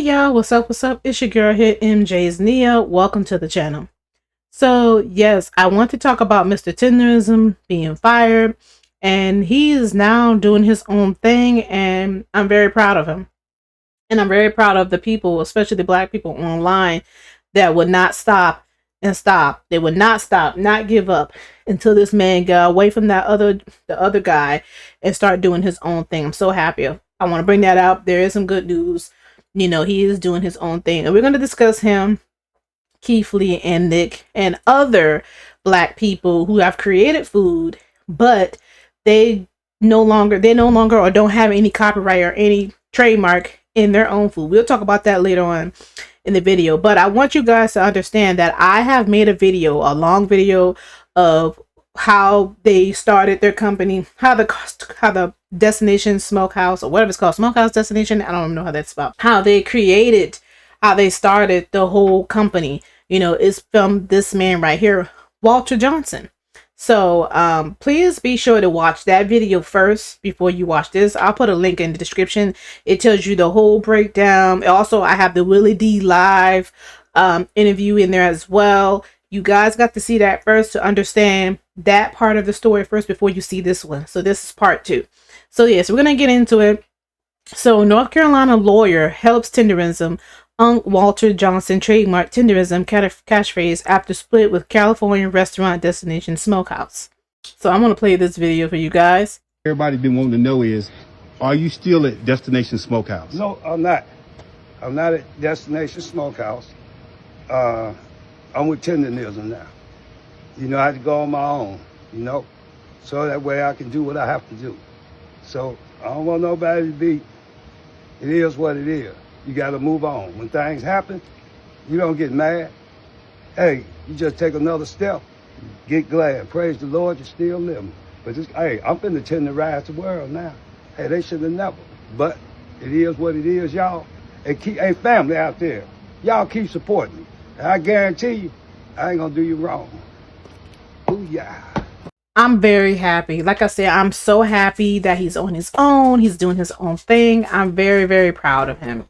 y'all, what's up, it's your girl here, MJ's Nia. Welcome to the channel. So yes, I want to talk about Mr. Tenderism being fired, and he is now doing his own thing, and I'm very proud of him. And I'm very proud of the people, especially the black people online, that would not stop and stop. They would not stop, not give up until this man got away from the other guy and start doing his own thing. I'm so happy. I want to bring that out. There is some good news. You know, he is doing his own thing. And we're going to discuss him, Keith Lee, and Nick, and other black people who have created food, but they no longer or don't have any copyright or any trademark in their own food. We'll talk about that later on in the video. But I want you guys to understand that I have made a long video of how they started their company, how the Destination Smokehouse, or whatever it's called, Smokehouse Destination, I don't even know how that's spelled, how they started the whole company. You know, it's from this man right here, Walter Johnson. So please be sure to watch that video first before you watch this. I'll put a link in the description. It tells you the whole breakdown. Also, I have the Willie D live interview in there as well. You guys got to see that first to understand that part of the story first before you see this one. So this is part 2. So yes, we're gonna get into it. So North Carolina lawyer helps Tenderism Walter Johnson trademark Tenderism catchphrase after split with California restaurant Destination Smokehouse. So I'm going to play this video for you guys. Everybody been wanting to know is, are you still at Destination Smokehouse? No, I'm not. I'm not at Destination Smokehouse. I'm with Tendernism now. You know, I had to go on my own, you know, so that way I can do what I have to do. So I don't want nobody to be, it is what it is. You got to move on. When things happen, you don't get mad. Hey, you just take another step. Get glad. Praise the Lord, you're still living. But hey, I'm finna tenderize the world now. Hey, they should have never. But it is what it is, y'all. And hey, family out there, y'all keep supporting me. And I guarantee you, I ain't gonna do you wrong. Ooh, yeah. I'm very happy. Like I said, I'm so happy that he's on his own. He's doing his own thing. I'm very, very proud of him.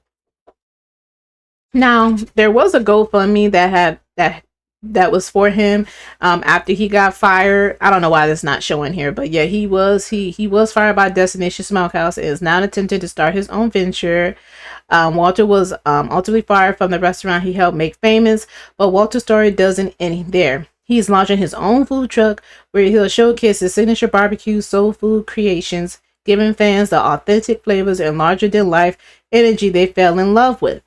Now, there was a GoFundMe that was for him after he got fired. I don't know why that's not showing here, but yeah, he was fired by Destination Smokehouse and is now attempting to start his own venture. Walter was ultimately fired from the restaurant he helped make famous, but Walter's story doesn't end there. He's launching his own food truck where he'll showcase his signature barbecue soul food creations, giving fans the authentic flavors and larger than life energy they fell in love with.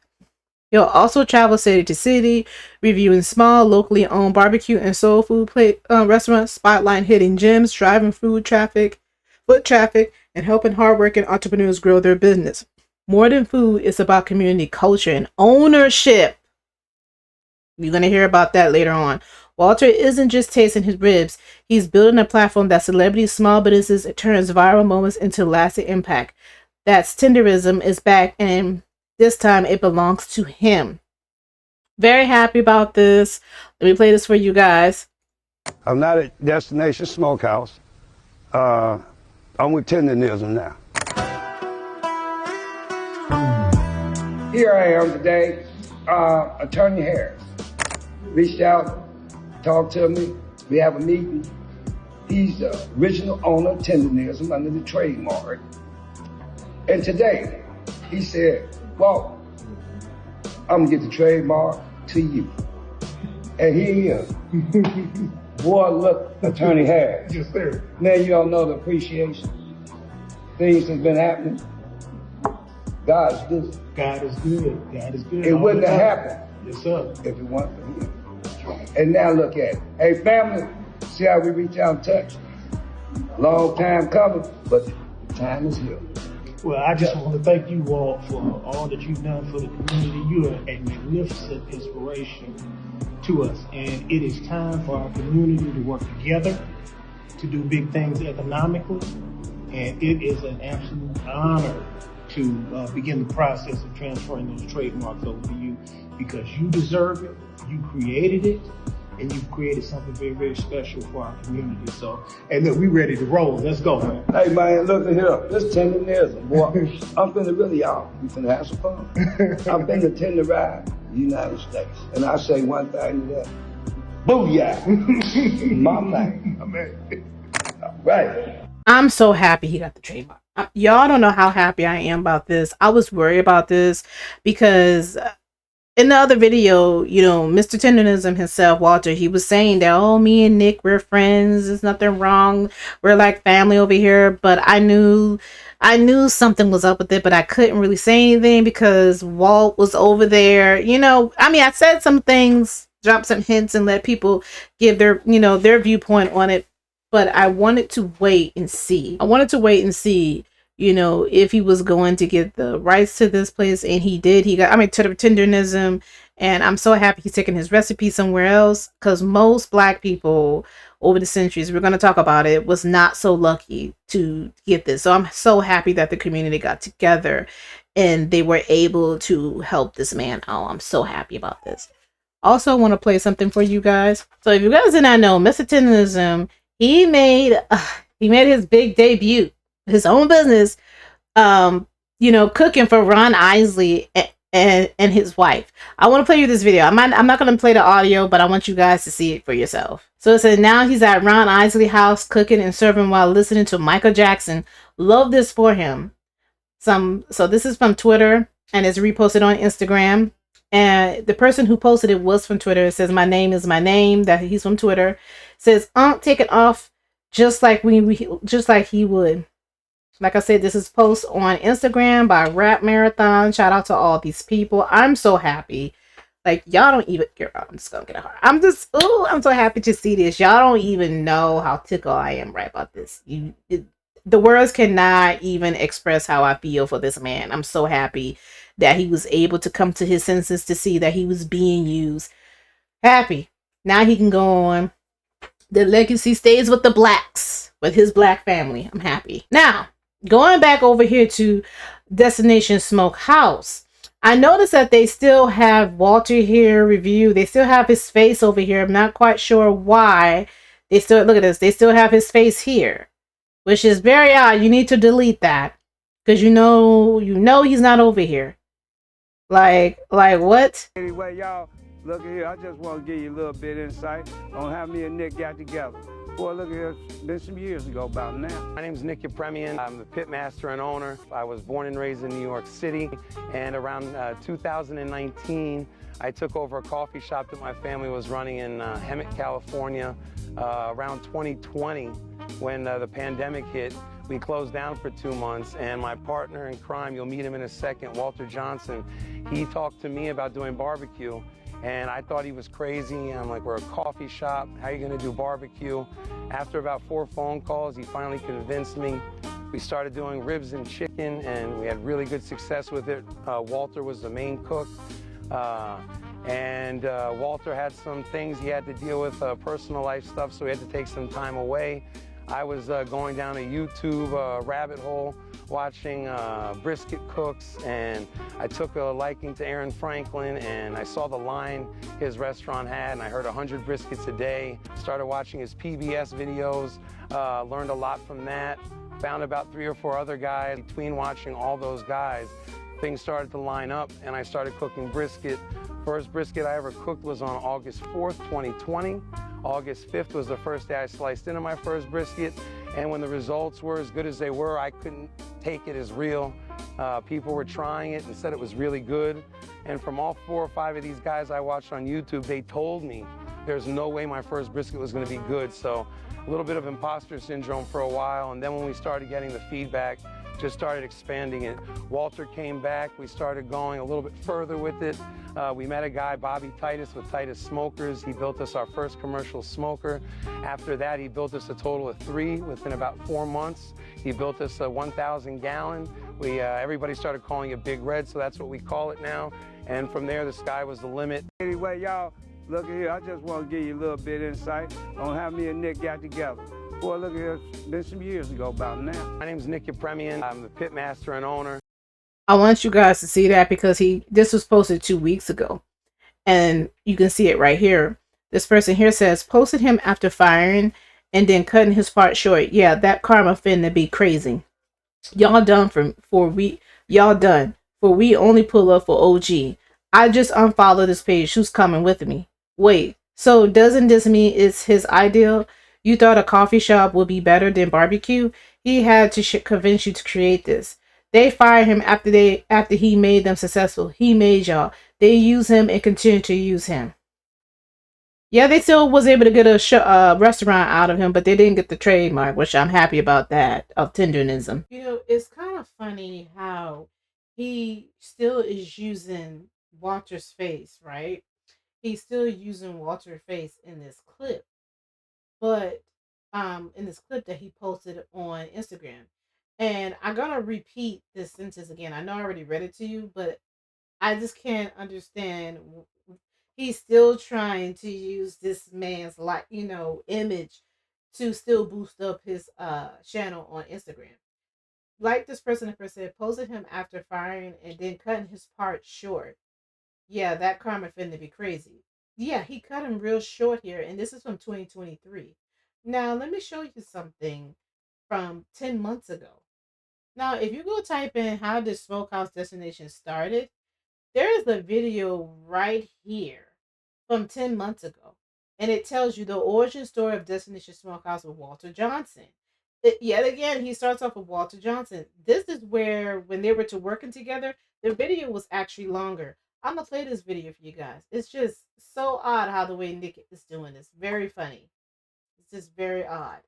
He'll also travel city to city, reviewing small, locally owned barbecue and soul food restaurants, spotlighting hidden gems, driving foot traffic, and helping hardworking entrepreneurs grow their business. More than food, it's about community, culture, and ownership. You're going to hear about that later on. Walter isn't just tasting his ribs. He's building a platform that celebrities, small businesses, it turns viral moments into lasting impact. That's Tenderism is back, and this time it belongs to him. Very happy about this. Let me play this for you guys. I'm not at Destination Smokehouse. I'm with Tendernism now. Here I am today. Attorney Harris reached out, talked to me. We have a meeting. He's the original owner of Tendernism under the Trademark. And today, he said, well, I'm gonna get the trademark to you. And here he is. Boy, look, Attorney Harris. Yes, sir. Man, you don't know the appreciation. Things have been happening. God is good. God is good. God is good. It wouldn't have happened. Yes, sir. If it wasn't for him. And now look at it. Hey, family, see how we reach out and touch? Long time coming, but the time is here. Well, I just want to thank you all for all that you've done for the community. You are a magnificent inspiration to us. And it is time for our community to work together to do big things economically. And it is an absolute honor to begin the process of transferring those trademarks over to you because you deserve it. You created it. and you've created something very, very special for our community. So, hey, look, we ready to roll. Let's go, man. Hey, man, look at here. This Tendernism, boy. I'm finna really, y'all. We finna have some fun. I'm finna tenderize the United States. And I say one thing to that. Booyah! My man. Amen. Right. I'm so happy he got the trademark. Y'all don't know how happy I am about this. I was worried about this because in the other video, you know, Mr. Tenderism himself, Walter, he was saying that, oh, me and Nick, we're friends. There's nothing wrong. We're like family over here. But I knew something was up with it, but I couldn't really say anything because Walt was over there. You know, I mean, I said some things, dropped some hints and let people give their, you know, their viewpoint on it. But I wanted to wait and see. You know, if he was going to get the rights to this place, and he did. He got, I mean, to the Tendernism, and I'm so happy he's taking his recipe somewhere else, because most Black people over the centuries, we're going to talk about it, was not so lucky to get this. So I'm so happy that the community got together and they were able to help this man out. I'm so happy about this. Also, I want to play something for you guys. So if you guys did not know, Mr. Tenderism, he made his big debut, his own business, you know, cooking for Ron Isley and his wife. I want to play you this video. I'm not going to play the audio, but I want you guys to see it for yourself. So it said, now he's at Ron Isley house cooking and serving while listening to Michael Jackson. Love this for him. So this is from Twitter and it's reposted on Instagram. And the person who posted it was from Twitter. It says, my name is my name. That he's from Twitter. It says, take it off just like he would. Like I said, this is post on Instagram by Rap Marathon. Shout out to all these people. I'm so happy. Like, y'all don't even, girl, I'm just gonna get a heart. I'm so happy to see this. Y'all don't even know how tickled I am right about this. The words cannot even express how I feel for this man. I'm so happy that he was able to come to his senses to see that he was being used. Happy. Now he can go on. The legacy stays with the Blacks, with his Black family. I'm happy. Now, going back over here to Destination Smokehouse, I noticed that they still have Walter here review. They still have his face over here. I'm not quite sure why. They still, look at this. They still have his face here, which is very odd. You need to delete that because you know he's not over here. Like what? Anyway, y'all, look at here. I just want to give you a little bit of insight on how me and Nick got together. Boy, look at here. It's been some years ago about now. My name is Nick Yepremian. I'm the pit master and owner. I was born and raised in New York City, and around 2019, I took over a coffee shop that my family was running in Hemet, California. Around 2020, when the pandemic hit, we closed down for 2 months, and my partner in crime, you'll meet him in a second, Walter Johnson, he talked to me about doing barbecue. And I thought he was crazy. I'm like, we're a coffee shop. How are you gonna do barbecue? After about 4 phone calls, he finally convinced me. We started doing ribs and chicken, and we had really good success with it. Walter was the main cook. Walter had some things he had to deal with, personal life stuff, so he had to take some time away. I was going down a YouTube rabbit hole, watching brisket cooks, and I took a liking to Aaron Franklin, and I saw the line his restaurant had, and I heard 100 briskets a day. Started watching his PBS videos, learned a lot from that. Found about 3 or 4 other guys. Between watching all those guys, things started to line up, and I started cooking brisket. First brisket I ever cooked was on August 4th, 2020. August 5th was the first day I sliced into my first brisket, and when the results were as good as they were, I couldn't take it as real. People were trying it and said it was really good, and from all 4 or 5 of these guys I watched on YouTube, they told me there's no way my first brisket was going to be good. So a little bit of imposter syndrome for a while, and then when we started getting the feedback, just started expanding it. Walter came back, we started going a little bit further with it. We met a guy, Bobby Titus, with Titus Smokers. He built us our first commercial smoker. After that, he built us a total of 3 within about 4 months. He built us a 1,000 gallon. Everybody started calling it Big Red, so that's what we call it now. And from there, the sky was the limit. Anyway, y'all, look at here. I just want to give you a little bit of insight on how me and Nick got together. Boy, look at here. It's been some years ago about now. My name is Nick Yepremian. I'm the pit master and owner. I want you guys to see that because this was posted 2 weeks ago, and you can see it right here. This person here says, posted him after firing and then cutting his part short. Yeah, that karma finna be crazy. Y'all done y'all done. For we only pull up for OG. I just unfollow this page. Who's coming with me? Wait, so doesn't this mean it's his ideal? You thought a coffee shop would be better than barbecue? He had to convince you to create this. They fired him after he made them successful. He made y'all. They use him and continue to use him. Yeah, they still was able to get a restaurant out of him, but they didn't get the trademark, which I'm happy about that, of Tendernism. You know, it's kind of funny how he still is using Walter's face, right? He's still using Walter's face in this clip, but in this clip that he posted on Instagram. And I'm gonna repeat this sentence again. I know I already read it to you, but I just can't understand. He's still trying to use this man's image to still boost up his channel on Instagram. Like this person that said, posted him after firing and then cutting his part short. Yeah, that karma finna be crazy. Yeah, he cut him real short here, and this is from 2023. Now let me show you something from 10 months ago. Now, if you go type in how this smokehouse destination started, there is a video right here from 10 months ago. And it tells you the origin story of Destination Smokehouse with Walter Johnson. Yet again, he starts off with Walter Johnson. This is where, when they were to working together, the video was actually longer. I'm going to play this video for you guys. It's just so odd how the way Nick is doing this. Very funny. It's just very odd.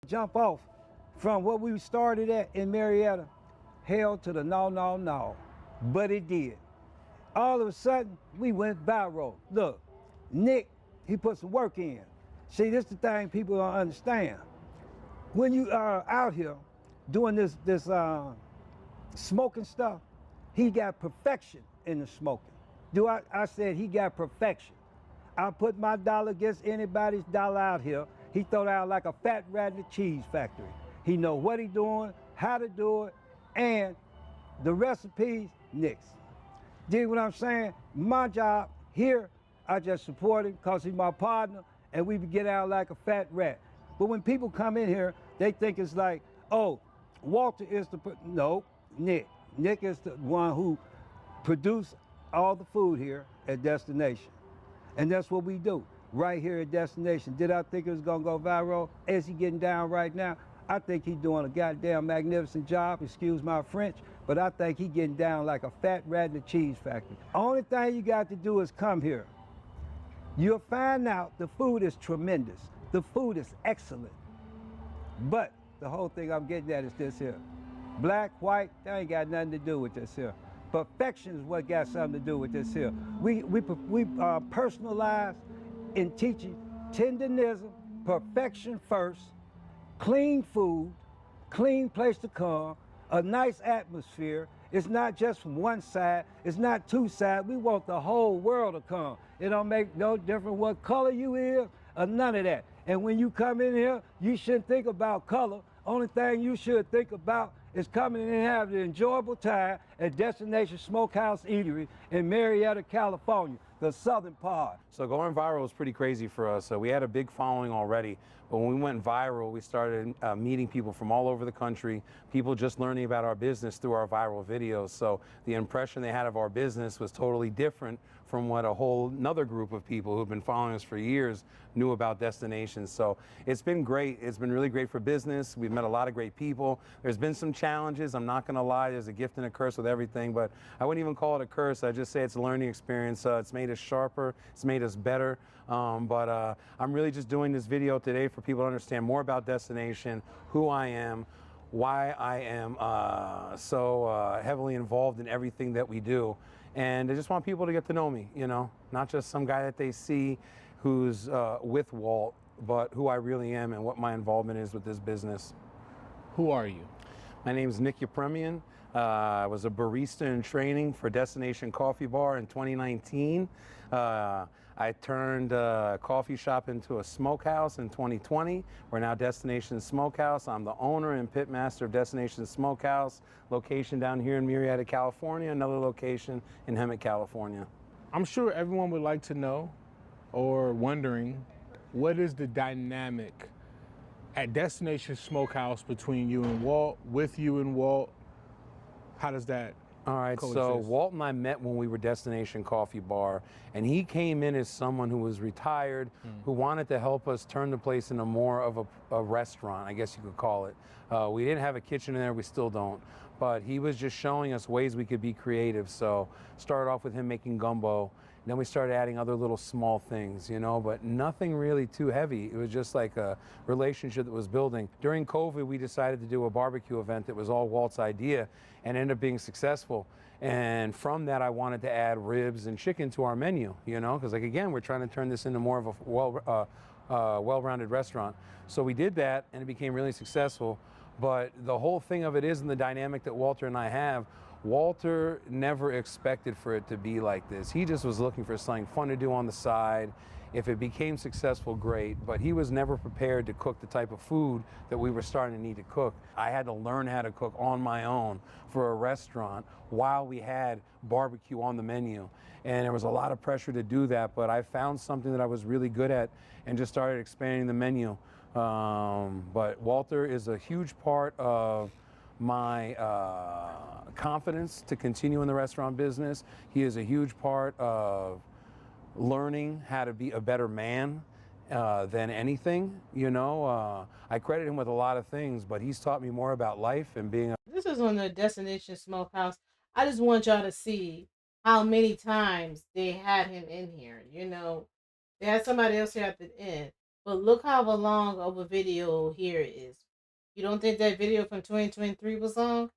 Jump off from what we started at in Marietta, hell to the no. But it did. All of a sudden, we went viral. Look, Nick, he put some work in. See, this is the thing people don't understand. When you are out here doing this smoking stuff, he got perfection in the smoking. I said he got perfection. I put my dollar against anybody's dollar out here. He throw out like a fat rat in the cheese factory. He know what he doing, how to do it, and the recipes, Nick's. Dig what I'm saying? My job here, I just support him because he's my partner, and we get out like a fat rat. But when people come in here, they think it's like, oh, Walter is no, Nick. Nick is the one who produced all the food here at Destination. And that's what we do right here at Destination. Did I think it was gonna go viral? Is he getting down right now? I think he's doing a goddamn magnificent job, excuse my French, but I think he's getting down like a fat rat in the cheese factory. Only thing you got to do is come here. You'll find out the food is tremendous. The food is excellent. But the whole thing I'm getting at is this here. Black, white, that ain't got nothing to do with this here. Perfection is what got something to do with this here. We personalize in teaching tendernism, perfection first, clean food, clean place to come, a nice atmosphere. It's not just from one side, it's not two sides. We want the whole world to come. It don't make no difference what color you is or none of that. And when you come in here, you shouldn't think about color. Only thing you should think about is coming in and having an enjoyable time at Destination Smokehouse Eatery in Marietta, California, the southern part. So going viral was pretty crazy for us. So we had a big following already, but when we went viral, we started meeting people from all over the country, people just learning about our business through our viral videos. So the impression they had of our business was totally different from what a whole another group of people who've been following us for years knew about Destinations. So it's been great. It's been really great for business. We've met a lot of great people. There's been some challenges. I'm not gonna lie, there's a gift and a curse with everything, but I wouldn't even call it a curse. I just say it's a learning experience. It's made us sharper. It's made us better. But I'm really just doing this video today for people to understand more about Destination, who I am, why I am so heavily involved in everything that we do. And I just want people to get to know me, you know, not just some guy that they see who's with Walt, but who I really am and what my involvement is with this business. Who are you? My name is Nick Yepremian. I was a barista in training for Destination Coffee Bar in 2019. I turned a coffee shop into a smokehouse in 2020. We're now Destination Smokehouse. I'm the owner and pitmaster of Destination Smokehouse, location down here in Marietta, California, another location in Hemet, California. I'm sure everyone would like to know or wondering, what is the dynamic at Destination Smokehouse between you and Walt, with you and Walt? How does that All right, so coexist? Walt and I met when we were Destination Coffee Bar, and he came in as someone who was retired, who wanted to help us turn the place into more of a restaurant, I guess you could call it. We didn't have a kitchen in there, we still don't, but he was just showing us ways we could be creative. So started off with him making gumbo, and then we started adding other little small things, you know, but nothing really too heavy. It was just like a relationship that was building. During COVID, we decided to do a barbecue event that was all Walt's idea and ended up being successful. And from that, I wanted to add ribs and chicken to our menu, you know, because like, again, we're trying to turn this into more of a well-rounded restaurant. So we did that and it became really successful. But the whole thing of it is in the dynamic that Walter and I have. Walter never expected for it to be like this. He just was looking for something fun to do on the side. If it became successful, great, but he was never prepared to cook the type of food that we were starting to need to cook. I had to learn how to cook on my own for a restaurant while we had barbecue on the menu. And there was a lot of pressure to do that, but I found something that I was really good at and just started expanding the menu. But Walter is a huge part of my confidence to continue in the restaurant business. He is a huge part of learning how to be a better man than anything, you know. I credit him with a lot of things, but he's taught me more about life and being a... This is on the Destination Smokehouse. I just want y'all to see how many times they had him in here. You know, they had somebody else here at the end, but look how long of a video here is. You don't think that video from 2023 was long?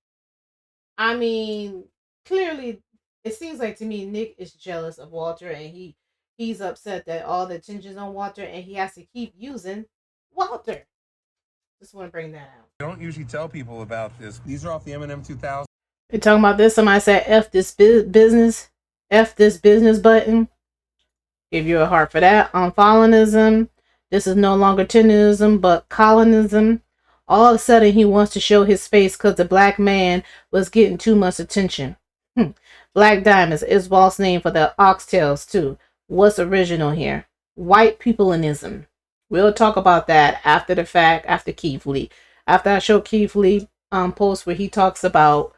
I mean, clearly, it seems like to me Nick is jealous of Walter, and he's upset that all the attention's on Walter, and he has to keep using Walter. Just want to bring that out. I don't usually tell people about this. These are off the M&M 2000. You're talking about this. Somebody said F this business. F this business button. Give you a heart for that. Unfollowism. This is no longer Tendernism, but colonism. All of a sudden, he wants to show his face because the black man was getting too much attention. Black Diamonds is Walt's name for the oxtails, too. What's original here? White peopleism. We'll talk about that after the fact, after Keith Lee. After I show Keith Lee post where he talks about,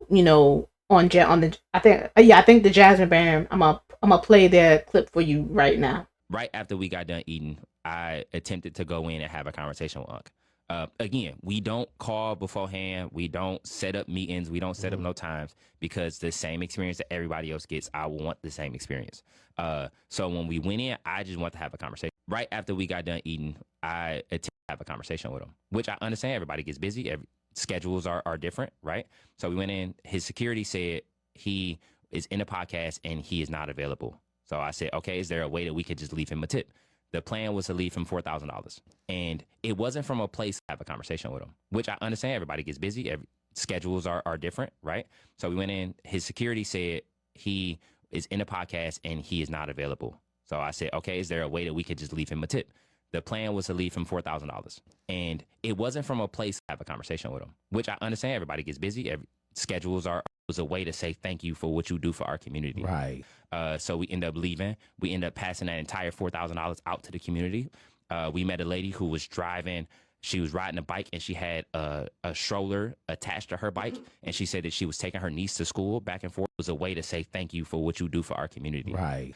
you know, on the I think the Jasmine Band. I'm gonna play that clip for you right now. Right after we got done eating, I attempted to go in and have a conversation with Unc. Again, we don't call beforehand. We don't set up meetings. We don't set up no times because the same experience that everybody else gets, I want the same experience. So when we went in, I just want to have a conversation. Right after we got done eating, I attempted to have a conversation with him, which I understand everybody gets busy. Schedules are different, right? So we went in. His security said he is in a podcast and he is not available. So I said, okay, is there a way that we could just leave him a tip? The plan was to leave him $4,000. And it wasn't from a place to have a conversation with him, which I understand everybody gets busy. Schedules are different, right? So we went in. His security said he is in a podcast and he is not available. So I said, okay, is there a way that we could just leave him a tip? The plan was to leave him $4,000. And it wasn't from a place to have a conversation with him, which I understand everybody gets busy. Schedules was a way to say thank you for what you do for our community. Right. So we end up leaving. We end up passing that entire $4,000 out to the community. We met a lady who was driving. She was riding a bike and she had a stroller attached to her bike. And she said that she was taking her niece to school back and forth. It was a way to say thank you for what you do for our community. Right.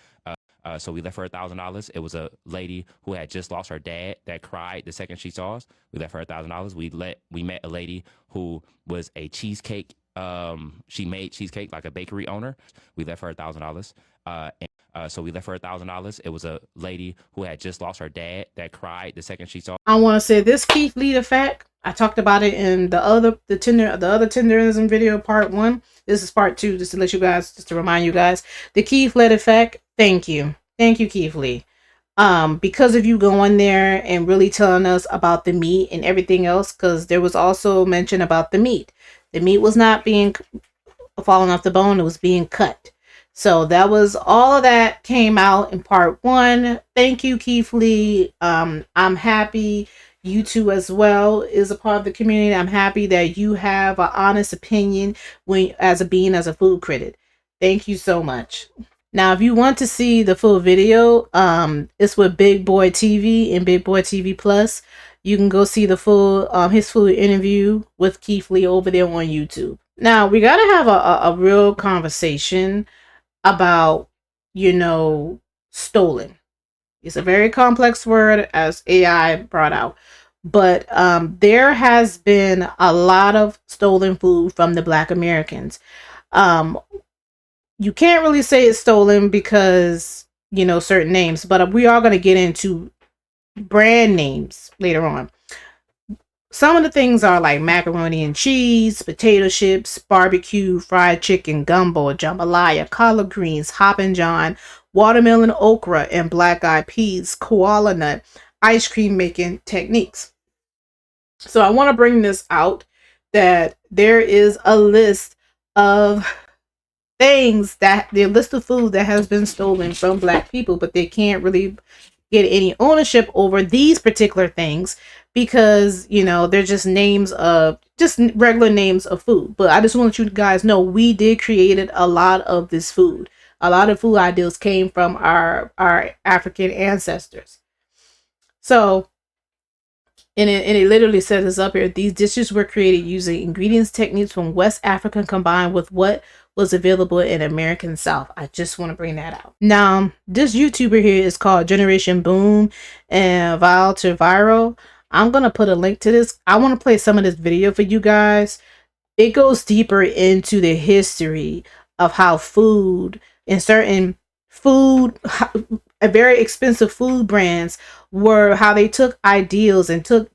So we left her $1,000. It was a lady who had just lost her dad that cried the second she saw us. We left her $1,000. We met a lady who was a cheesecake. She made cheesecake like a bakery owner. We left her $1,000. So we left her $1,000. It was a lady who had just lost her dad that cried the second she saw. I want to say this Keith Lee effect. I talked about it in the other Tenderism video, part 1. This is part 2, just to remind you guys. The Keith Lee effect. Thank you, Keith Lee. Because of you going there and really telling us about the meat and everything else, because there was also mention about the meat. The meat was not being falling off the bone; it was being cut. So that was all of that came out in part 1. Thank you, Keith Lee. I'm happy you two as well is a part of the community. I'm happy that you have an honest opinion as a food critic. Thank you so much. Now, if you want to see the full video, it's with Big Boy TV and Big Boy TV Plus. You can go see the full his full interview with Keith Lee over there on YouTube. Now, we got to have a real conversation about, stolen. It's a very complex word, as AI brought out. But there has been a lot of stolen food from the Black Americans. Um, you can't really say it's stolen because, certain names, but we are going to get into brand names later on. Some of the things are like macaroni and cheese, potato chips, barbecue, fried chicken, gumbo, jambalaya, collard greens, Hoppin' John, watermelon okra, and black eyed peas, koala nut, ice cream making techniques. So I want to bring this out that there is a list of things, that the list of food that has been stolen from Black people, but they can't really get any ownership over these particular things because they're just regular names of food. But I just want you guys know we did created a lot of this food. A lot of food ideals came from our African ancestors. So and it literally says this up here. These dishes were created using ingredients techniques from West Africa combined with what was available in American South. I just want to bring that out. Now, this YouTuber here is called Generation Boom and Vile to Viral. I'm going to put a link to this. I want to play some of this video for you guys. It goes deeper into the history of how food and certain food, very expensive food brands, were how they took ideals and took,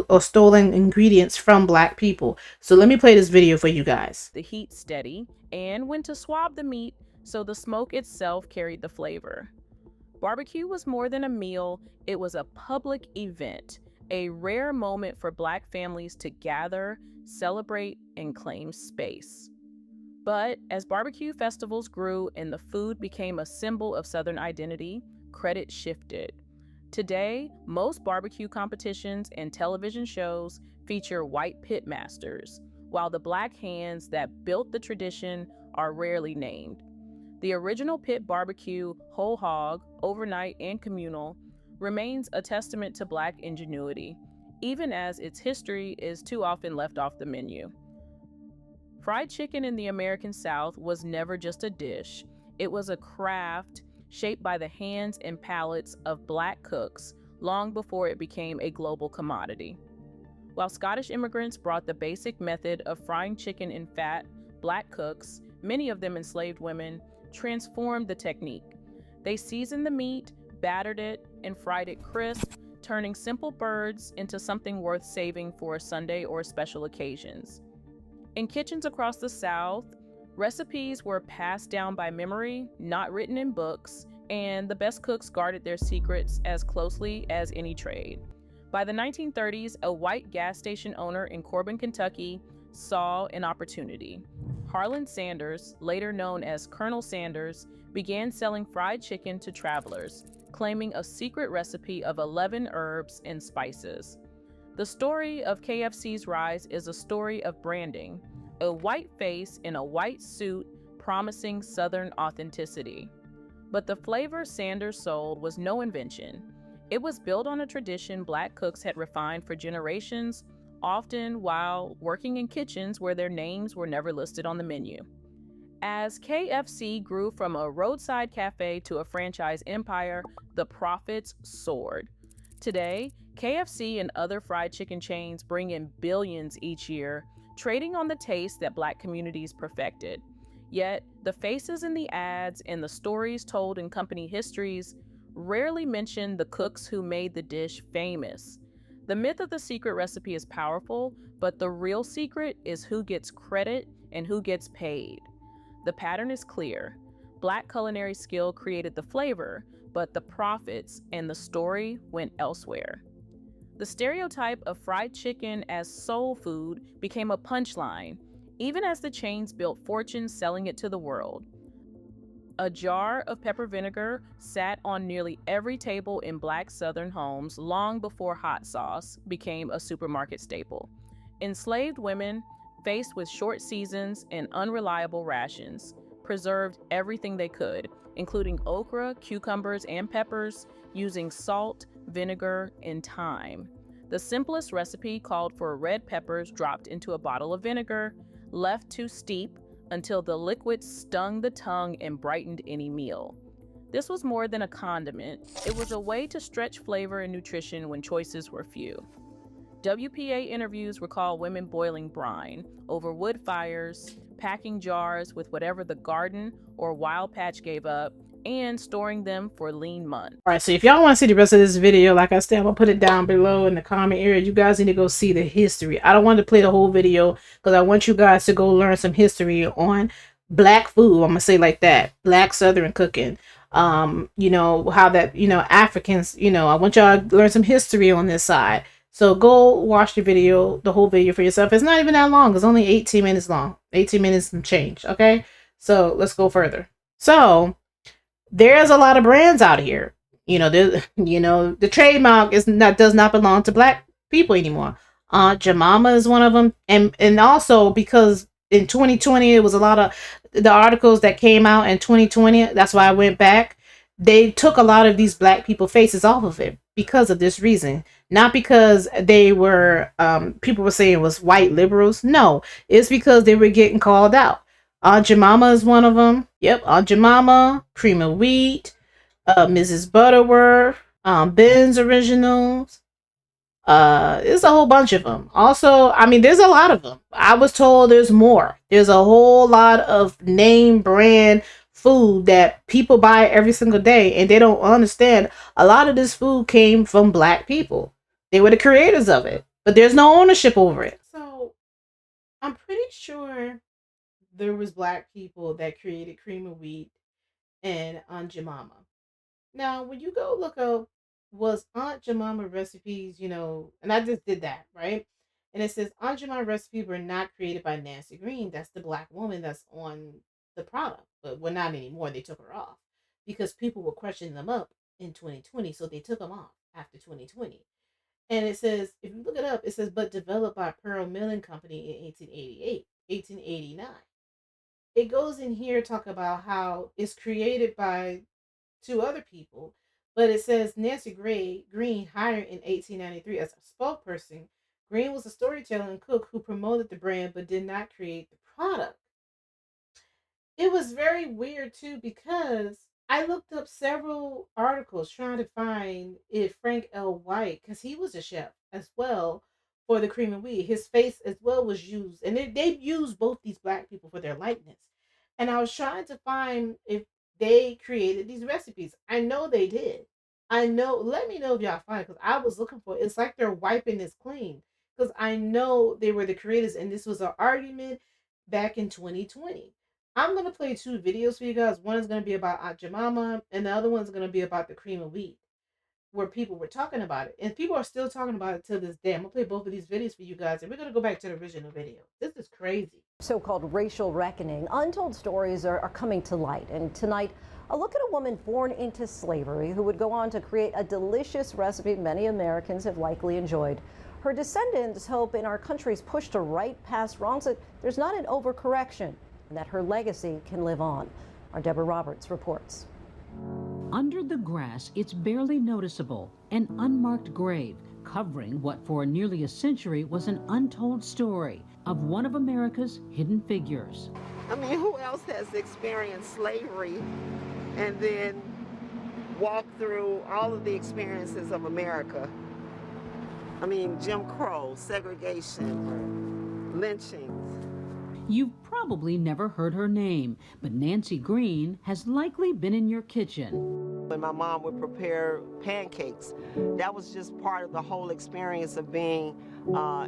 or stolen ingredients from Black people. So let me play this video for you guys. The heat steady, and when to swab the meat so the smoke itself carried the flavor. Barbecue was more than a meal, it was a public event, a rare moment for Black families to gather, celebrate, and claim space. But as barbecue festivals grew and the food became a symbol of Southern identity, credit shifted. Today, most barbecue competitions and television shows feature white pit masters, while the Black hands that built the tradition are rarely named. The original pit barbecue, whole hog, overnight, and communal, remains a testament to Black ingenuity, even as its history is too often left off the menu. Fried chicken in the American South was never just a dish. It was a craft shaped by the hands and palates of Black cooks long before it became a global commodity. While Scottish immigrants brought the basic method of frying chicken in fat, Black cooks, many of them enslaved women, transformed the technique. They seasoned the meat, battered it, and fried it crisp, turning simple birds into something worth saving for Sunday or special occasions. In kitchens across the South, recipes were passed down by memory, not written in books, and the best cooks guarded their secrets as closely as any trade. By the 1930s, a white gas station owner in Corbin, Kentucky, saw an opportunity. Harlan Sanders, later known as Colonel Sanders, began selling fried chicken to travelers, claiming a secret recipe of 11 herbs and spices. The story of KFC's rise is a story of branding, a white face in a white suit promising Southern authenticity. But the flavor Sanders sold was no invention. It was built on a tradition Black cooks had refined for generations, often while working in kitchens where their names were never listed on the menu. As KFC grew from a roadside cafe to a franchise empire, the profits soared. Today, KFC and other fried chicken chains bring in billions each year, trading on the taste that Black communities perfected. Yet, the faces in the ads and the stories told in company histories rarely mention the cooks who made the dish famous. The myth of the secret recipe is powerful, but the real secret is who gets credit and who gets paid. The pattern is clear. Black culinary skill created the flavor, but the profits and the story went elsewhere. The stereotype of fried chicken as soul food became a punchline, even as the chains built fortunes selling it to the world. A jar of pepper vinegar sat on nearly every table in Black Southern homes long before hot sauce became a supermarket staple. Enslaved women, faced with short seasons and unreliable rations, preserved everything they could, including okra, cucumbers, and peppers, using salt, vinegar, and thyme. The simplest recipe called for red peppers dropped into a bottle of vinegar, left to steep until the liquid stung the tongue and brightened any meal. This was more than a condiment. It was a way to stretch flavor and nutrition when choices were few. WPA interviews recall women boiling brine over wood fires, packing jars with whatever the garden or wild patch gave up, and storing them for lean months. All right, so if y'all want to see the rest of this video, like I said, I'm gonna put it down below in the comment area. You guys need to go see the history. I don't want to play the whole video because I want you guys to go learn some history on black food. I'm gonna say like that, black Southern cooking. You know how that, you know, Africans. You know, I want y'all to learn some history on this side. So go watch the video, the whole video for yourself. It's not even that long. It's only 18 minutes long. 18 minutes and change. Okay, so let's go further. So there's a lot of brands out here. You know, the trademark does not belong to black people anymore. Aunt Jemima is one of them, and also because in 2020 it was a lot of the articles that came out in 2020. That's why I went back. They took a lot of these black people faces off of it because of this reason, not because they were people were saying it was white liberals. No, it's because they were getting called out. Aunt Jemima is one of them. Yep, Aunt Jemima, Cream of Wheat, Mrs. Butterworth, Ben's Originals. There's a whole bunch of them. Also, I mean, there's a lot of them. I was told there's more. There's a whole lot of name brand food that people buy every single day, and they don't understand. A lot of this food came from black people. They were the creators of it, but there's no ownership over it. So I'm pretty sure there was black people that created Cream of Wheat and Aunt Jemima. Now, when you go look up was Aunt Jemima recipes, you know, and I just did that, right? And it says Aunt Jemima recipes were not created by Nancy Green. That's the black woman that's on the product, but well, not anymore. They took her off because people were questioning them up in 2020, so they took them off after 2020. And it says, if you look it up, it says, but developed by Pearl Milling Company in 1888, 1889. It goes in here talk about how it's created by two other people, but it says Nancy Green hired in 1893 as a spokesperson. Green was a storyteller and cook who promoted the brand but did not create the product. It was very weird too because I looked up several articles trying to find if Frank L. White, because he was a chef as well for the Cream of Wheat, his face as well was used, and they used both these black people for their likeness. And I was trying to find if they created these recipes. I know they did. I know. Let me know if y'all find it because I was looking for it. It's like they're wiping this clean because I know they were the creators, and this was an argument back in 2020. I'm gonna play two videos for you guys. One is gonna be about Aunt Jemima, and the other one's gonna be about the Cream of Wheat, where people were talking about it, and people are still talking about it to this day. I'm gonna play both of these videos for you guys, and we're gonna go back to the original video. This is crazy. So-called racial reckoning. Untold stories are coming to light, and tonight, a look at a woman born into slavery who would go on to create a delicious recipe many Americans have likely enjoyed. Her descendants hope in our country's push to right past wrongs that there's not an overcorrection, and that her legacy can live on. Our Deborah Roberts reports. Under the grass, it's barely noticeable, an unmarked grave covering what for nearly a century was an untold story of one of America's hidden figures. I mean, who else has experienced slavery and then walked through all of the experiences of America? I mean, Jim Crow, segregation, lynchings. You've probably never heard her name, but Nancy Green has likely been in your kitchen. When my mom would prepare pancakes, that was just part of the whole experience of being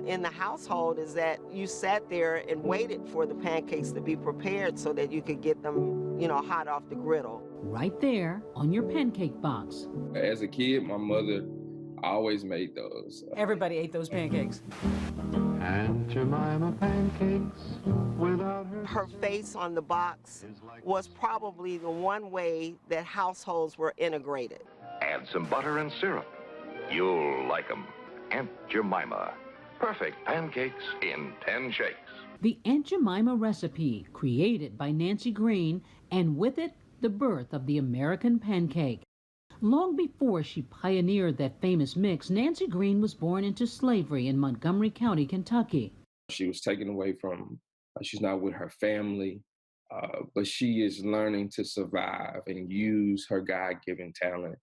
in the household, is that you sat there and waited for the pancakes to be prepared so that you could get them, you know, hot off the griddle. Right there on your pancake box. As a kid, my mother always made those. Everybody ate those pancakes. And Jemima pancakes without her face on the box was probably the one way that households were integrated. Add some butter and syrup. You'll like 'em. Aunt Jemima. Perfect pancakes in 10 shakes. The Aunt Jemima recipe, created by Nancy Green, and with it, the birth of the American pancake. Long before she pioneered that famous mix, Nancy Green was born into slavery in Montgomery County, Kentucky. She was taken away from, she's not with her family, but she is learning to survive and use her God-given talent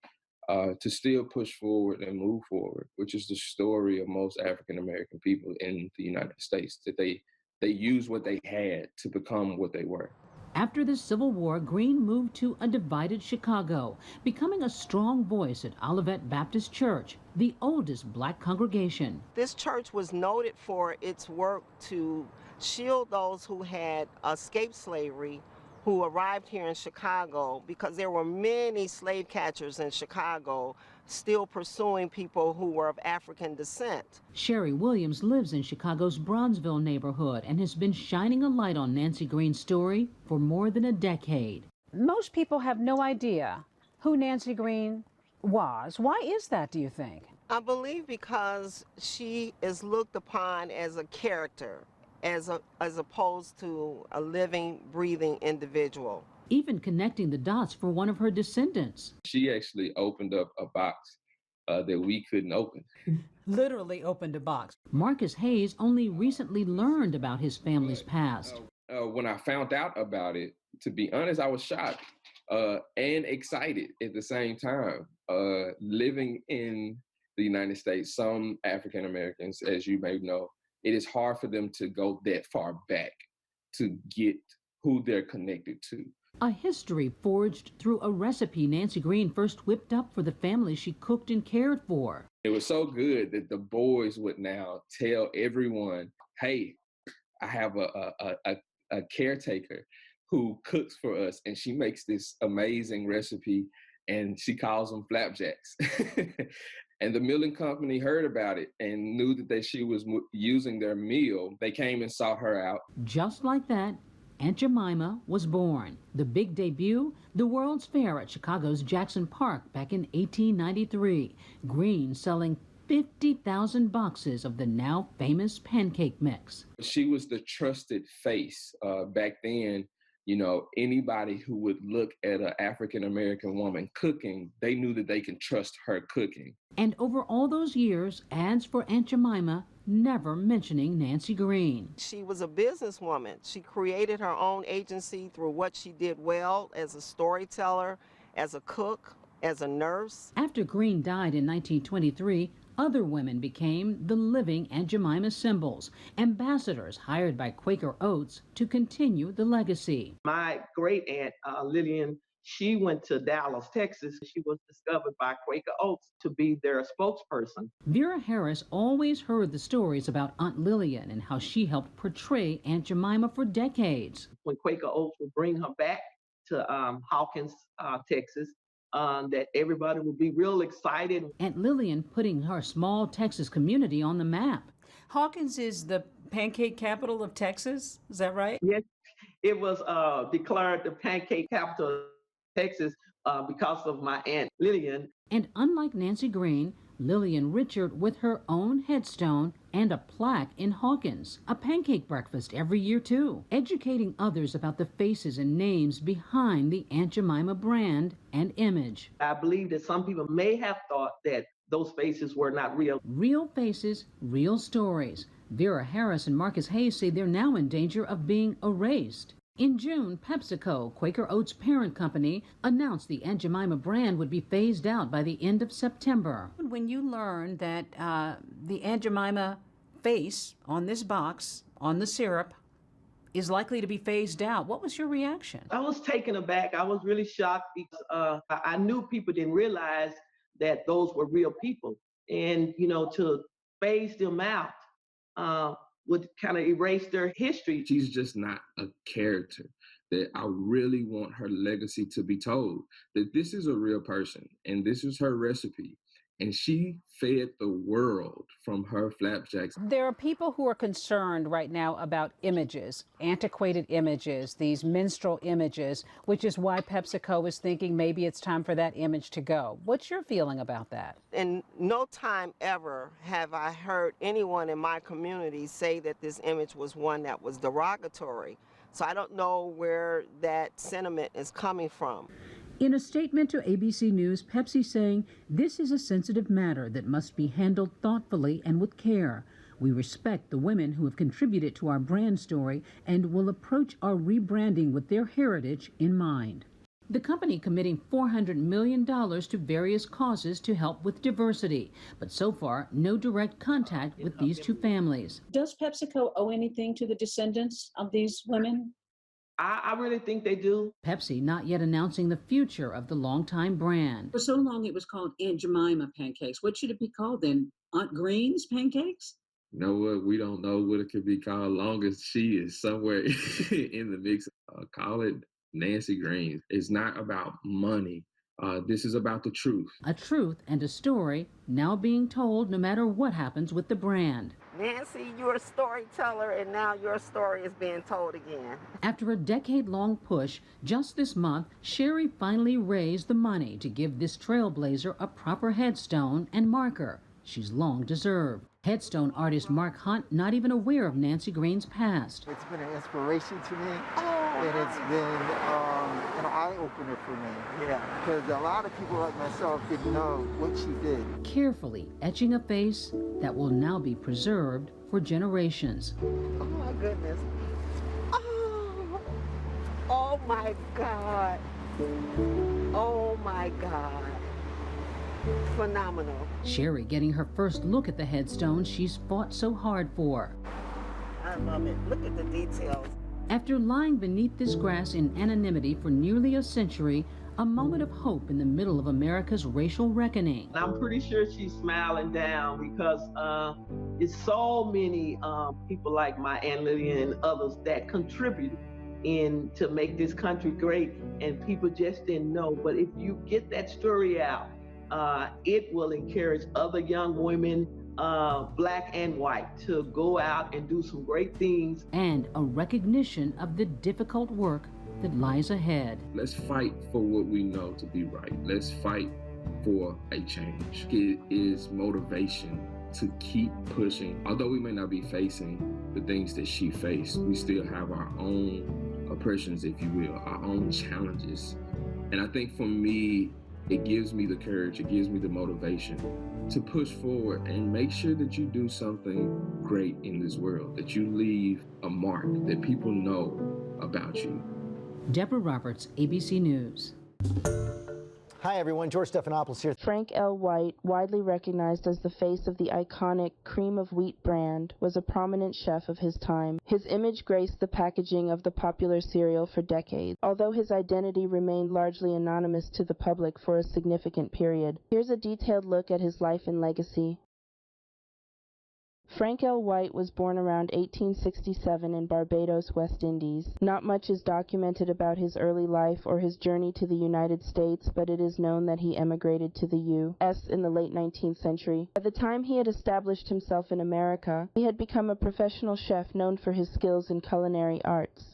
to still push forward and move forward, which is the story of most African-American people in the United States, that they used what they had to become what they were. After the Civil War, Green moved to a divided Chicago, becoming a strong voice at Olivet Baptist Church, the oldest black congregation. This church was noted for its work to shield those who had escaped slavery, who arrived here in Chicago, because there were many slave catchers in Chicago still pursuing people who were of African descent. Sherry Williams lives in Chicago's Bronzeville neighborhood and has been shining a light on Nancy Green's story for more than a decade. Most people have no idea who Nancy Green was. Why is that, do you think? I believe because she is looked upon as a character, as opposed to a living, breathing individual. Even connecting the dots for one of her descendants. She actually opened up a box that we couldn't open. Literally opened a box. Marcus Hayes only recently learned about his family's past. When I found out about it, to be honest, I was shocked and excited at the same time. Living in the United States, some African Americans, as you may know, it is hard for them to go that far back to get who they're connected to. A history forged through a recipe Nancy Green first whipped up for the family she cooked and cared for. It was so good that the boys would now tell everyone, hey, I have a caretaker who cooks for us, and she makes this amazing recipe, and she calls them flapjacks. And the milling company heard about it and knew that she was using their meal. They came and sought her out. Just like that, Aunt Jemima was born. The big debut, the World's Fair at Chicago's Jackson Park back in 1893. Green selling 50,000 boxes of the now famous pancake mix. She was the trusted face back then. You know, anybody who would look at an African-American woman cooking, they knew that they can trust her cooking. And over all those years, ads for Aunt Jemima never mentioning Nancy Green. She was a businesswoman. She created her own agency through what she did well as a storyteller, as a cook, as a nurse. After Green died in 1923, other women became the living Aunt Jemima symbols, ambassadors hired by Quaker Oats to continue the legacy. My great aunt, Lillian, she went to Dallas, Texas. She was discovered by Quaker Oats to be their spokesperson. Vera Harris always heard the stories about Aunt Lillian and how she helped portray Aunt Jemima for decades. When Quaker Oats would bring her back to Hawkins, Texas, that everybody would be real excited. Aunt Lillian putting her small Texas community on the map. Hawkins is the pancake capital of Texas, is that right? Yes, it was declared the pancake capital of Texas because of my Aunt Lillian. And unlike Nancy Green, Lillian Richard with her own headstone and a plaque in Hawkins. A pancake breakfast every year, too, educating others about the faces and names behind the Aunt Jemima brand and image. I believe that some people may have thought that those faces were not real. Real faces, real stories. Vera Harris and Marcus Hayes say they're now in danger of being erased. In June, PepsiCo, Quaker Oats' parent company, announced the Aunt Jemima brand would be phased out by the end of September. When you learned that the Aunt Jemima face on this box, on the syrup, is likely to be phased out, what was your reaction? I was taken aback. I was really shocked because I knew people didn't realize that those were real people. And, you know, to phase them out would kind of erase their history. She's just not a character. That I really want her legacy to be told, that this is a real person and this is her recipe. And she fed the world from her flapjacks. There are people who are concerned right now about images, antiquated images, these minstrel images, which is why PepsiCo is thinking maybe it's time for that image to go. What's your feeling about that? In no time ever have I heard anyone in my community say that this image was one that was derogatory. So I don't know where that sentiment is coming from. In a statement to ABC News, Pepsi saying, "This is a sensitive matter that must be handled thoughtfully and with care. We respect the women who have contributed to our brand story and will approach our rebranding with their heritage in mind." The company committing $400 million to various causes to help with diversity, but so far, no direct contact with these two families. Does PepsiCo owe anything to the descendants of these women? I really think they do. Pepsi not yet announcing the future of the longtime brand. For so long, it was called Aunt Jemima pancakes. What should it be called then? Aunt Green's pancakes? You know what? We don't know what it could be called. Long as she is somewhere in the mix, call it Nancy Green. It's not about money. This is about the truth. A truth and a story now being told no matter what happens with the brand. Nancy, you're a storyteller, and now your story is being told again. After a decade-long push, just this month, Sherry finally raised the money to give this trailblazer a proper headstone and marker she's long deserved. Headstone artist Mark Hunt not even aware of Nancy Green's past. It's been an inspiration to me, and it's been an eye-opener for me. Yeah. Because a lot of people like myself didn't know what she did. Carefully etching a face that will now be preserved for generations. Oh my goodness. Oh my God. Oh my God. Phenomenal. Sherry getting her first look at the headstone she's fought so hard for. I love it. Look at the details. After lying beneath this grass in anonymity for nearly a century, a moment of hope in the middle of America's racial reckoning. I'm pretty sure she's smiling down because it's so many people like my Aunt Lillian and others that contributed in to make this country great, and people just didn't know. But if you get that story out, it will encourage other young women, black and white, to go out and do some great things. And a recognition of the difficult work that lies ahead. Let's fight for what we know to be right. Let's fight for a change. It is motivation to keep pushing. Although we may not be facing the things that she faced, we still have our own oppressions, if you will, our own challenges. And I think for me, it gives me the courage, it gives me the motivation to push forward and make sure that you do something great in this world, that you leave a mark, that people know about you. Deborah Roberts, ABC News. Hi everyone, George Stephanopoulos here. Frank L. White, widely recognized as the face of the iconic cream of wheat brand, was a prominent chef of his time. His image graced the packaging of the popular cereal for decades, although his identity remained largely anonymous to the public for a significant period. Here's a detailed look at his life and legacy. Frank L. White was born around 1867 in Barbados, West Indies. Not much is documented about his early life or his journey to the United States, but it is known that he emigrated to the U.S. in the late 19th century. By the time he had established himself in America, he had become a professional chef known for his skills in culinary arts.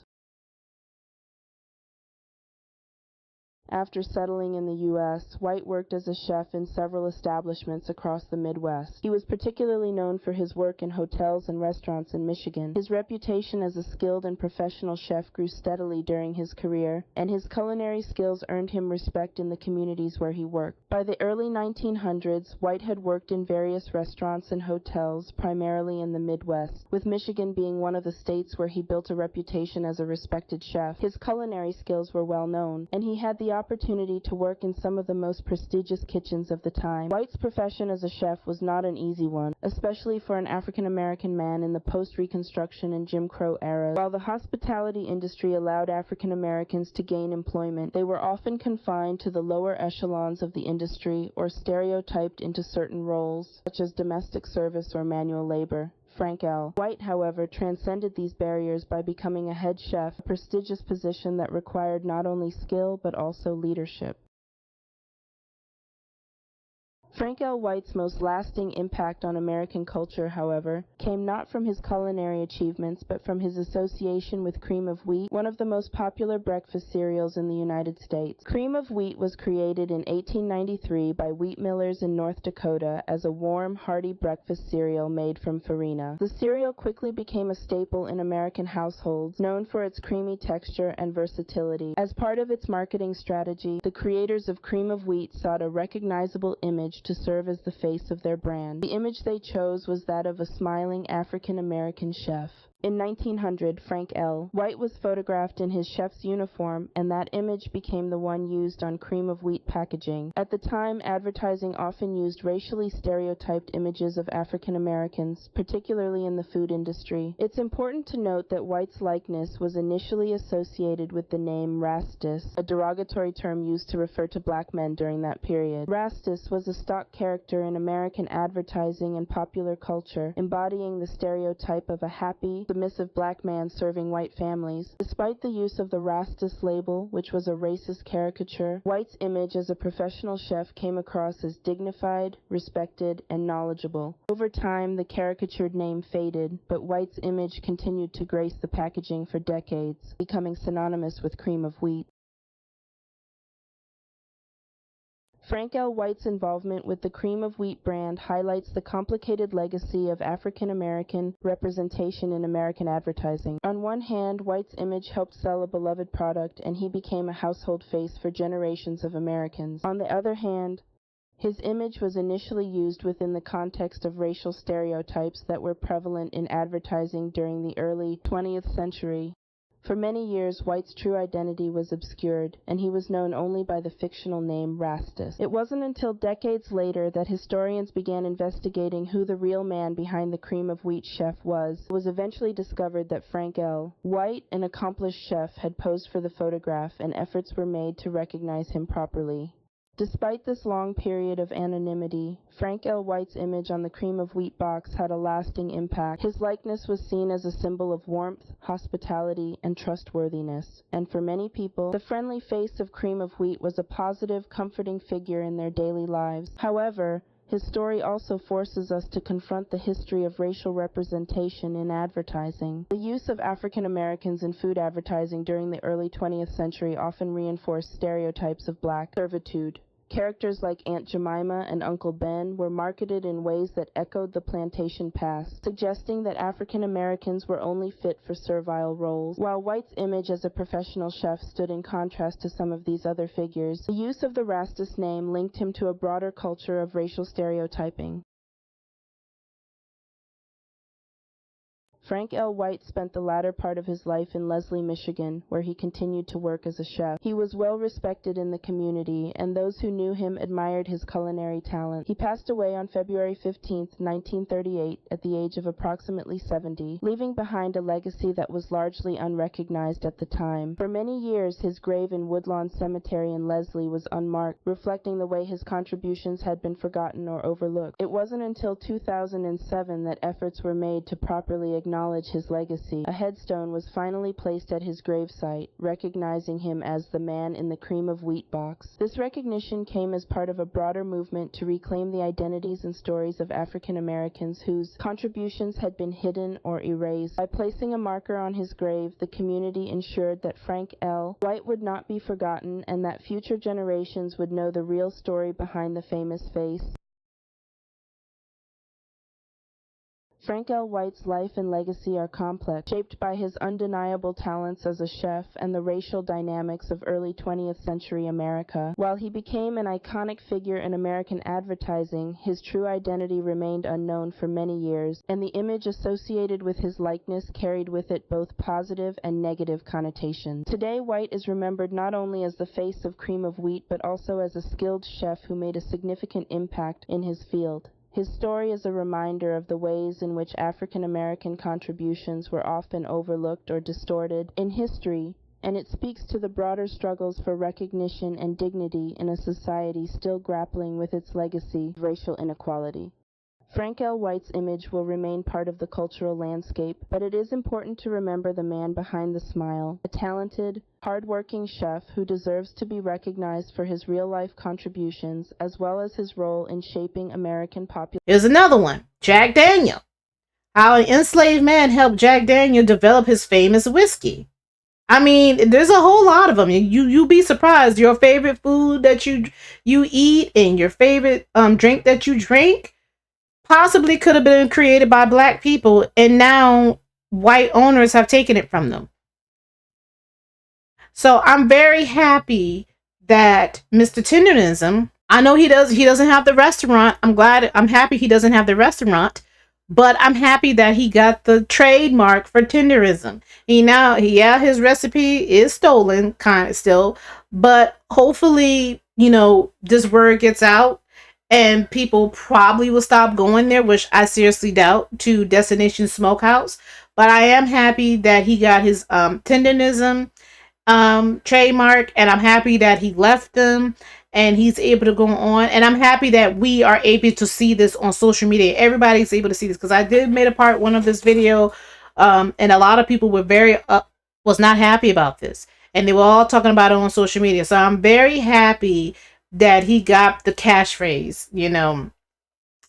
After settling in the U.S., White worked as a chef in several establishments across the Midwest. He was particularly known for his work in hotels and restaurants in Michigan. His reputation as a skilled and professional chef grew steadily during his career, and his culinary skills earned him respect in the communities where he worked. By the early 1900s, White had worked in various restaurants and hotels, primarily in the Midwest, with Michigan being one of the states where he built a reputation as a respected chef. His culinary skills were well known, and he had the opportunity to work in some of the most prestigious kitchens of the time. White's profession as a chef was not an easy one, especially for an African-American man in the post-Reconstruction and Jim Crow eras. While the hospitality industry allowed African-Americans to gain employment, they were often confined to the lower echelons of the industry or stereotyped into certain roles, such as domestic service or manual labor. Frank L. White, however, transcended these barriers by becoming a head chef, a prestigious position that required not only skill but also leadership. Frank L. White's most lasting impact on American culture, however, came not from his culinary achievements but from his association with cream of wheat, one of the most popular breakfast cereals in the United States. Cream of wheat was created in 1893 by wheat millers in North Dakota as a warm, hearty breakfast cereal made from farina. The cereal quickly became a staple in American households, known for its creamy texture and versatility. As part of its marketing strategy, the creators of cream of wheat sought a recognizable image to serve as the face of their brand. The image they chose was that of a smiling African-American chef. In 1900, Frank L. White was photographed in his chef's uniform, and that image became the one used on cream of wheat packaging. At the time, advertising often used racially stereotyped images of African Americans, particularly in the food industry. It's important to note that White's likeness was initially associated with the name Rastus, a derogatory term used to refer to black men during that period. Rastus was a stock character in American advertising and popular culture, embodying the stereotype of a happy, submissive black man serving white families. Despite the use of the Rastus label, which was a racist caricature, White's image as a professional chef came across as dignified, respected, and knowledgeable. Over time, the caricatured name faded, but White's image continued to grace the packaging for decades, becoming synonymous with cream of wheat. Frank L. White's involvement with the cream of wheat brand highlights the complicated legacy of African American representation in American advertising. On one hand, White's image helped sell a beloved product, and he became a household face for generations of Americans. On the other hand, his image was initially used within the context of racial stereotypes that were prevalent in advertising during the early 20th century. For many years, White's true identity was obscured, and he was known only by the fictional name Rastus. It wasn't until decades later that historians began investigating who the real man behind the cream of wheat chef was. It was eventually discovered that Frank L. White, an accomplished chef, had posed for the photograph, and efforts were made to recognize him properly. Despite this long period of anonymity, Frank L. White's image on the cream of wheat box had a lasting impact. His likeness was seen as a symbol of warmth, hospitality, and trustworthiness, and for many people, the friendly face of cream of wheat was a positive, comforting figure in their daily lives. However, his story also forces us to confront the history of racial representation in advertising. The use of African Americans in food advertising during the early 20th century often reinforced stereotypes of black servitude. Characters like Aunt Jemima and Uncle Ben were marketed in ways that echoed the plantation past, suggesting that African Americans were only fit for servile roles. While White's image as a professional chef stood in contrast to some of these other figures, the use of the Rastus name linked him to a broader culture of racial stereotyping. Frank L. White spent the latter part of his life in Leslie, Michigan, where he continued to work as a chef. He was well respected in the community, and those who knew him admired his culinary talent. He passed away on February 15, 1938, at the age of approximately 70, leaving behind a legacy that was largely unrecognized at the time. For many years, his grave in Woodlawn Cemetery in Leslie was unmarked, reflecting the way his contributions had been forgotten or overlooked. It wasn't until 2007 that efforts were made to properly acknowledge his legacy. A headstone was finally placed at his gravesite, recognizing him as the man in the cream of wheat box. This recognition came as part of a broader movement to reclaim the identities and stories of African Americans whose contributions had been hidden or erased. By placing a marker on his grave, the community ensured that Frank L. White would not be forgotten and that future generations would know the real story behind the famous face. Frank L. White's life and legacy are complex, shaped by his undeniable talents as a chef and the racial dynamics of early 20th century America. While he became an iconic figure in American advertising, his true identity remained unknown for many years, and the image associated with his likeness carried with it both positive and negative connotations. Today, White is remembered not only as the face of cream of wheat, but also as a skilled chef who made a significant impact in his field. His story is a reminder of the ways in which African American contributions were often overlooked or distorted in history, and it speaks to the broader struggles for recognition and dignity in a society still grappling with its legacy of racial inequality. Frank L. White's image will remain part of the cultural landscape, but it is important to remember the man behind the smile, a talented, hard-working chef who deserves to be recognized for his real-life contributions as well as his role in shaping American popular. Here's another one, Jack Daniel. How an enslaved man helped Jack Daniel develop his famous whiskey. I mean, there's a whole lot of them. You be surprised. Your favorite food that you eat and your favorite drink that you drink possibly could have been created by black people, and now white owners have taken it from them. So I'm very happy that Mr. Tenderism, I know he doesn't have the restaurant. I'm happy he doesn't have the restaurant, but I'm happy that he got the trademark for Tenderism. His recipe is stolen kind of still, but hopefully, this word gets out and people probably will stop going there, which I seriously doubt, to Destination Smokehouse. But I am happy that he got his Tendernism trademark, and I'm happy that he left them and he's able to go on. And I'm happy that we are able to see this on social media. Everybody's able to see this, because I did made a part one of this video, and a lot of people were was not happy about this, and they were all talking about it on social media. So I'm very happy that he got the catchphrase. I'm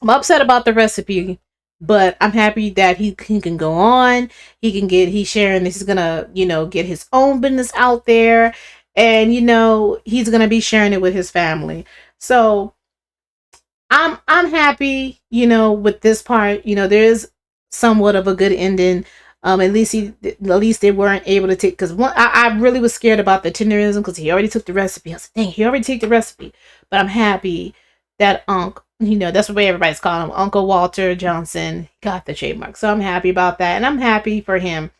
upset about the recipe, but I'm happy that he can go on. He's sharing this. He's gonna, get his own business out there, and he's gonna be sharing it with his family. So I'm happy, with this part. There is somewhat of a good ending. At least they weren't able to take, because I really was scared about the Tenderism, because he already took the recipe. I was like, dang, he already took the recipe. But I'm happy that that's the way everybody's calling him, Uncle Walter Johnson, got the trademark. So I'm happy about that, and I'm happy for him.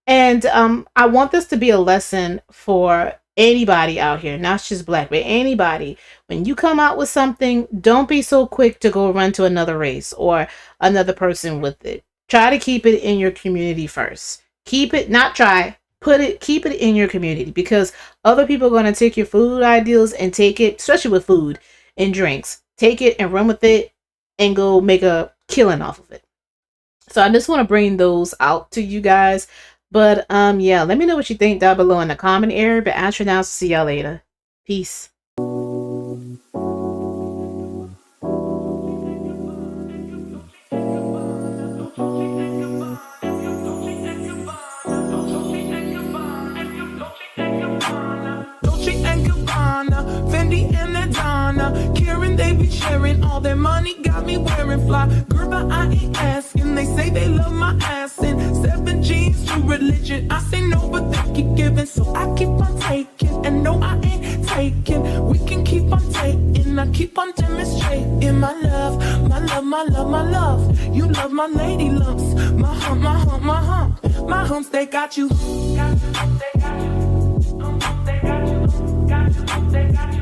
And I want this to be a lesson for anybody out here, not just black, but anybody. When you come out with something, don't be so quick to go run to another race or another person with it. Try to keep it in your community first. Keep it in your community, because other people are going to take your food ideals and take it, especially with food and drinks, take it and run with it and go make a killing off of it. So I just want to bring those out to you guys. But yeah, let me know what you think down below in the comment area. But as for now, see y'all later. Peace. They be sharing all their money, got me wearing fly. Girl, but I ain't asking. They say they love my ass and 7 G's to religion. I say no, but they keep giving, so I keep on taking. And no, I ain't taking. We can keep on taking. I keep on demonstrating my love, my love, my love, my love. You love my lady lumps, my hump, my hump, my hump. My humps, they got you. Got you, they got you. They got you, they got you.